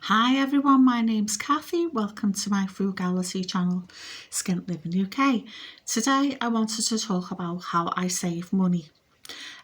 Hi everyone, my name's Kathy. Welcome to my frugality channel, Skint Living UK. Today I wanted to talk about how I save money.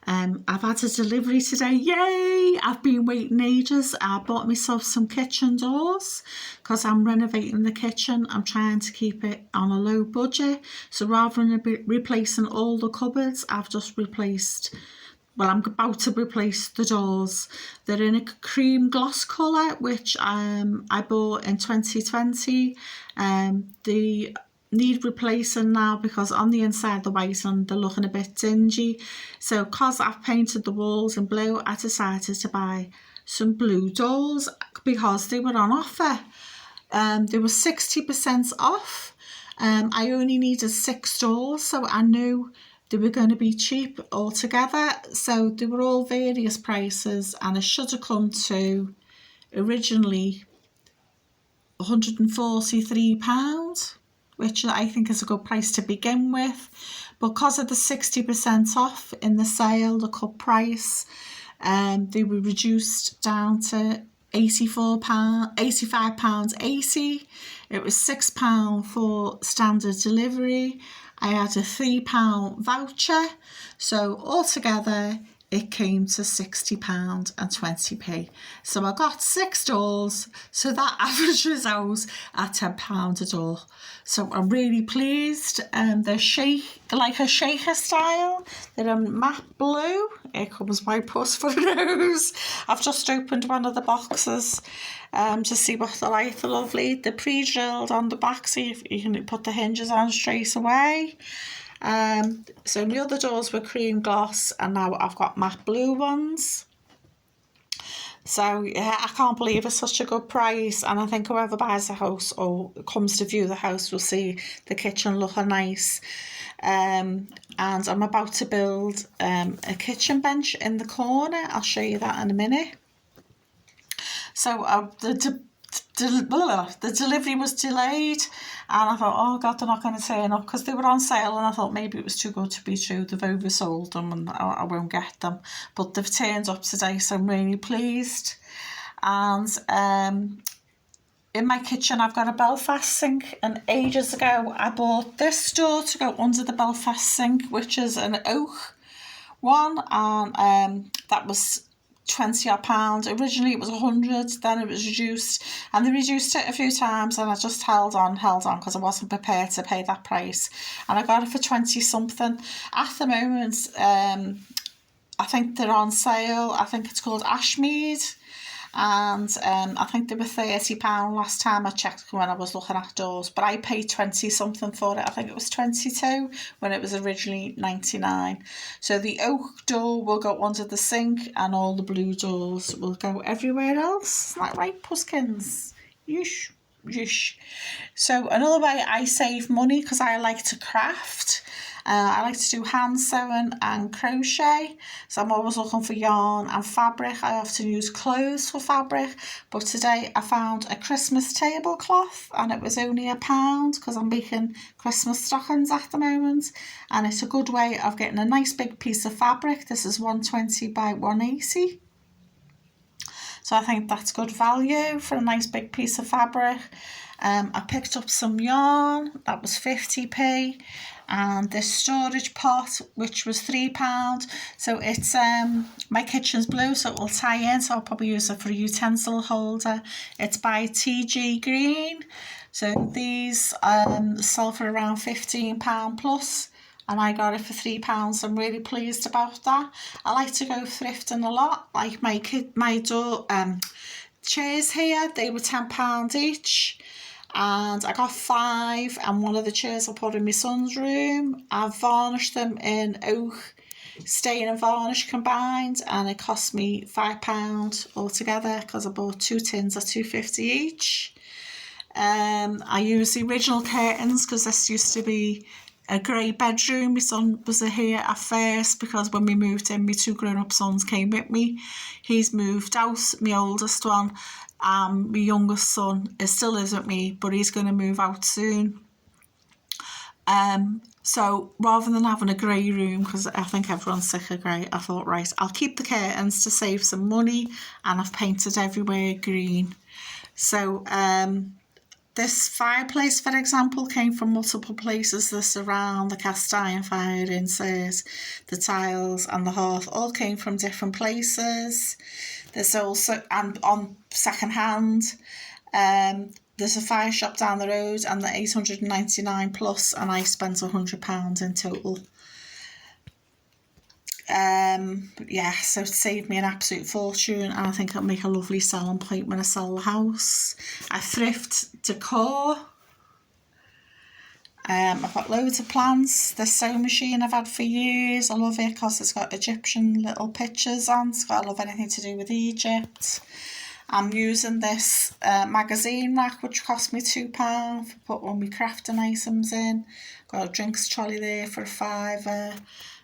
I've had a delivery today, yay! I've been waiting ages. I bought myself some kitchen doors because I'm renovating the kitchen. I'm trying to keep it on a low budget. So rather than replacing all the cupboards, I've just replaced, well, I'm about to replace the doors. They're in a cream gloss colour, which I bought in 2020. They need replacing now because on the inside they're white and they're looking a bit dingy. So because I've painted the walls in blue, I decided to buy some blue doors because they were on offer. They were 60% off. I only needed 6 doors, so I knew they were going to be cheap altogether. So they were all various prices, and it should have come to originally £143, which I think is a good price to begin with. Because of the 60% off in the sale, the cut price, they were reduced down to £85.80. It was £6 for standard delivery. I had a £3 voucher, so altogether it came to £60.20. So I got 6 doors, so that averages out at £10 a door. So I'm really pleased. They're like a shaker style. They're in matte blue. Here comes my puss for a nose. I've just opened one of the boxes to see what they're like. They're lovely. They're pre-drilled on the back, so you can put the hinges on straight away. So the other doors were cream gloss, and now I've got matte blue ones. So yeah, I can't believe it's such a good price, and I think whoever buys the house or comes to view the house will see the kitchen looking nice. And I'm about to build a kitchen bench in the corner. I'll show you that in a minute. So the delivery was delayed, and I thought, oh God, they're not going to turn up, because they were on sale, and I thought maybe it was too good to be true. They've oversold them and I won't get them, but they've turned up today, so I'm really pleased. And in my kitchen I've got a Belfast sink, and ages ago I bought this door to go under the Belfast sink, which is an oak one, and that was £20 odd. Originally it was 100, then it was reduced, and they reduced it a few times, and I just held on because I wasn't prepared to pay that price, and I got it for 20 something. At the moment I think they're on sale. I think it's called Ashmead, and I think they were £30 last time I checked when I was looking at doors, but I paid 20 something for it. I think it was 22 when it was originally 99. So the oak door will go under the sink, and all the blue doors will go everywhere else. Isn't that right, Puskins? Yush, yush. So another way I save money, because I like to craft. I like to do hand sewing and crochet, so I'm always looking for yarn and fabric. I often use clothes for fabric, but today I found a Christmas tablecloth, and it was only £1 because I'm making Christmas stockings at the moment, and it's a good way of getting a nice big piece of fabric. This is 120 by 180. So I think that's good value for a nice big piece of fabric. I picked up some yarn, that was 50p, and this storage pot, which was £3. So it's my kitchen's blue, so it will tie in, so I'll probably use it for a utensil holder. It's by TG Green. So these sell for around £15 plus, and I got it for £3. I'm really pleased about that. I like to go thrifting a lot. Like my door chairs here, they were £10 each, and I got 5, and one of the chairs I put in my son's room. I've varnished them in oak, stain and varnish combined, and it cost me £5 altogether because I bought 2 tins at £2.50 each. I use the original curtains because this used to be a grey bedroom. My son was here at first because when we moved in, my 2 grown-up sons came with me. He's moved out, my oldest one. My youngest son still is with me, but he's going to move out soon. So rather than having a grey room, because I think everyone's sick of grey, I thought, right, I'll keep the curtains to save some money, and I've painted everywhere green. So this fireplace, for example, came from multiple places. The surround, the cast iron fire insert, the tiles and the hearth all came from different places. There's also, and on second hand, there's a fire shop down the road and they're £899 plus, and I spent £100 in total. Yeah, so it saved me an absolute fortune, and I think it'll make a lovely selling point when I sell the house. I thrift decor. I've got loads of plants. This sewing machine I've had for years. I love it because it's got Egyptian little pictures on. So I love anything to do with Egypt. I'm using this magazine rack, which cost me £2 for put all my crafting items in. Got a drinks trolley there for £5.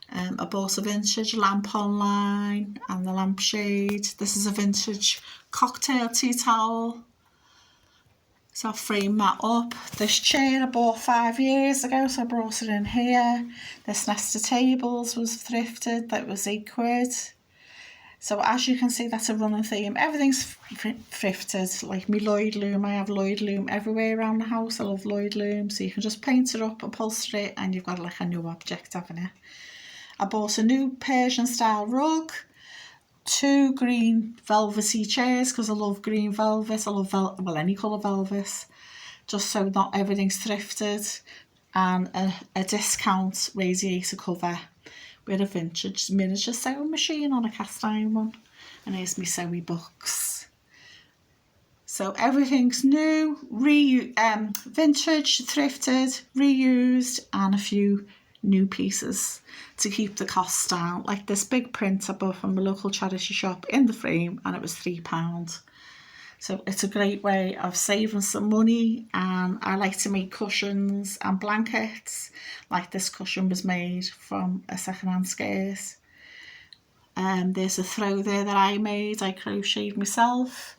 I bought a vintage lamp online and the lampshade. This is a vintage cocktail tea towel. So I'll frame that up. This chair I bought 5 years ago, so I brought it in here. This nest of tables was thrifted, that was £8. So as you can see, that's a running theme. Everything's thrifted. Like my Lloyd loom, I have Lloyd loom everywhere around the house. I love Lloyd loom. So you can just paint it up, upholster it, and you've got like a new object, haven't you? I bought a new Persian style rug, 2 green velvety chairs because I love green velvet. I love well, any colour velvet, just so not everything's thrifted, and a discount radiator cover with a vintage miniature sewing machine on a cast iron one, and here's my sewy books. So everything's new, vintage, thrifted, reused, and a few new pieces to keep the costs down. Like this big print I bought from a local charity shop in the frame, and it was £3. So it's a great way of saving some money. And I like to make cushions and blankets. Like this cushion was made from a second-hand skirt. There's a throw there that I made. I crocheted myself,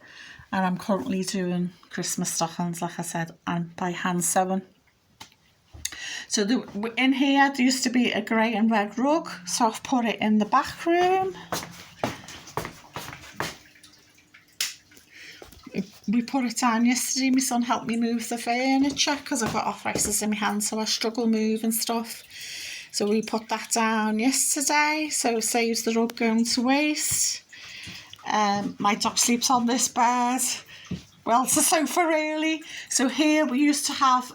and I'm currently doing Christmas stockings, like I said, and by hand sewing. So in here there used to be a grey and red rug, so I've put it in the back room. We put it down yesterday. My son helped me move the furniture because I've got arthritis in my hands, so I struggle moving stuff. So we put that down yesterday, so it saves the rug going to waste. My dog sleeps on this bed. Well, it's a sofa really. So here we used to have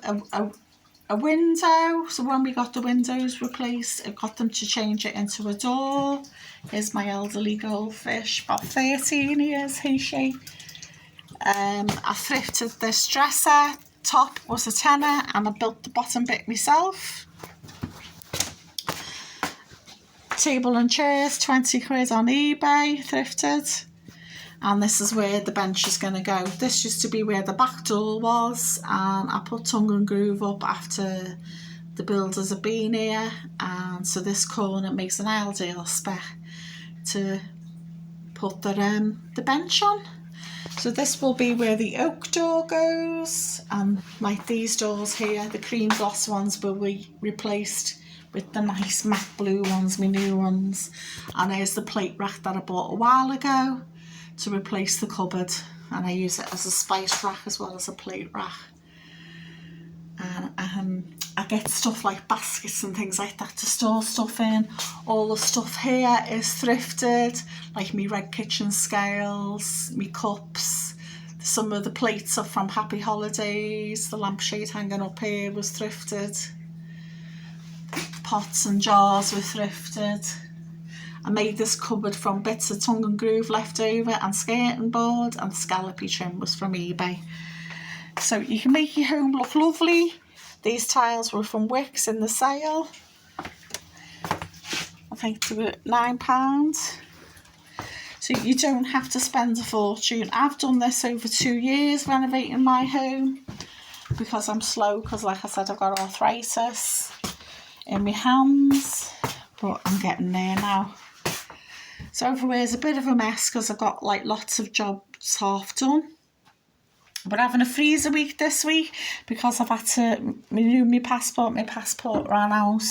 a window, so when we got the windows replaced, I got them to change it into a door. Here's my elderly goldfish, about 13 years, she. I thrifted this dresser. Top was a tenner, and I built the bottom bit myself. Table and chairs, 20 quid on eBay, thrifted. And this is where the bench is going to go. This used to be where the back door was, and I put tongue and groove up after the builders have been here, and so this corner makes an ideal spot to put the bench on. So this will be where the oak door goes, and like these doors here, the cream gloss ones will be replaced with the nice matte blue ones, my new ones. And there's the plate rack that I bought a while ago to replace the cupboard, and I use it as a spice rack as well as a plate rack. And I get stuff like baskets and things like that to store stuff in. All the stuff here is thrifted, like me red kitchen scales, me cups. Some of the plates are from Happy Holidays. The lampshade hanging up here was thrifted. Pots and jars were thrifted. I made this cupboard from bits of tongue and groove left over and skirting board, and scallopy trim was from eBay. So you can make your home look lovely. These tiles were from Wicks in the sale. I think they were £9. So you don't have to spend a fortune. I've done this over 2 years renovating my home because I'm slow, because like I said, I've got arthritis in my hands, but I'm getting there now. So everywhere's a bit of a mess because I've got like lots of jobs half done. But having a freezer week this week because I've had to renew my passport. My passport ran out,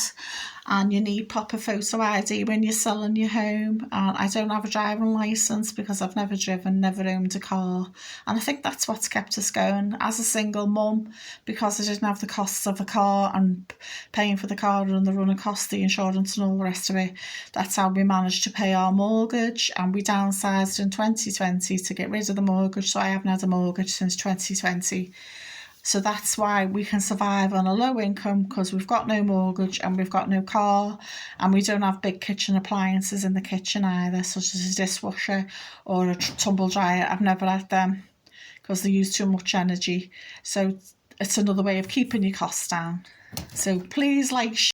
and you need proper photo ID when you're selling your home. And I don't have a driving licence because I've never driven, never owned a car, and I think that's what's kept us going as a single mum, because I didn't have the costs of a car and paying for the car and the running costs, the insurance and all the rest of it. That's how we managed to pay our mortgage, and we downsized in 2020 to get rid of the mortgage, so I haven't had a mortgage since 2020. So that's why we can survive on a low income, because we've got no mortgage and we've got no car, and we don't have big kitchen appliances in the kitchen either, such as a dishwasher or a tumble dryer. I've never had them because they use too much energy. So it's another way of keeping your costs down. So please like,